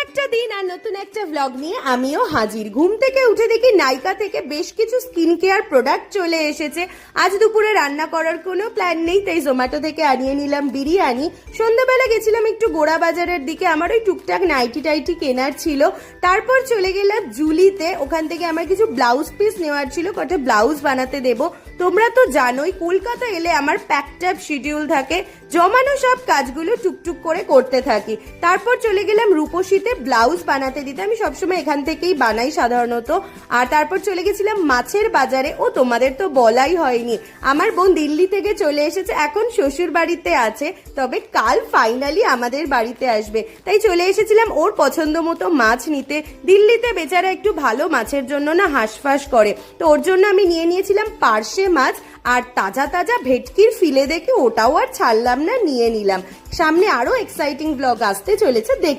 একটা দিন আর নতুন একটা ব্লগ নিয়ে আমিও হাজির। ঘুম থেকে উঠে দেখি নাইকা থেকে বেশ কিছু স্কিন কেয়ার প্রোডাক্ট চলে এসেছে। আজ দুপুরে রান্না করার কোনো প্ল্যান নেই, তাই জোম্যাটো থেকে আনিয়ে নিলাম বিরিয়ানি। সন্ধ্যাবেলা গেছিলাম একটু গোড়া বাজারের দিকে, আমার ওই টুকটাক নাইটি টাইটি কেনার ছিল। তারপর চলে গেলাম জুলিতে, ওখান থেকে আমার কিছু ব্লাউজ পিস নেওয়ার ছিল, কটা ব্লাউজ বানাতে দেবো। তোমরা তো জানোই কলকাতা এলে আমার প্যাকড আপ শিডিউল থাকে, জমানো সব কাজগুলো টুকটুক করে করতে থাকি। তারপর চলে গেলাম রূপসীতে ব্লাউজ বানাতে দিতে, আমি সবসময় এখান থেকেই বানাই সাধারণত। আর তারপর চলে গেছিলাম মাছের বাজারে। ও তোমাদের তো বলাই হয়নি, আমার বোন দিল্লি থেকে চলে এসেছে, এখন শ্বশুর বাড়িতে আছে, তবে কাল ফাইনালি আমাদের বাড়িতে আসবে। তাই চলে এসেছিলাম ওর পছন্দ মতো মাছ নিতে। দিল্লিতে বেচারা একটু ভালো মাছের জন্য না হাঁসফাঁস করে, তো ওর জন্য আমি নিয়ে নিয়েছিলাম পার্শে মাছ, আর তাজা তাজা ভেটকির ফিলে দেখে ওটাও আর ছাড়লাম না, নিয়ে নিলাম। সামনে আরো এক্সাইটিং ব্লগ আসতে চলেছে, দেখ।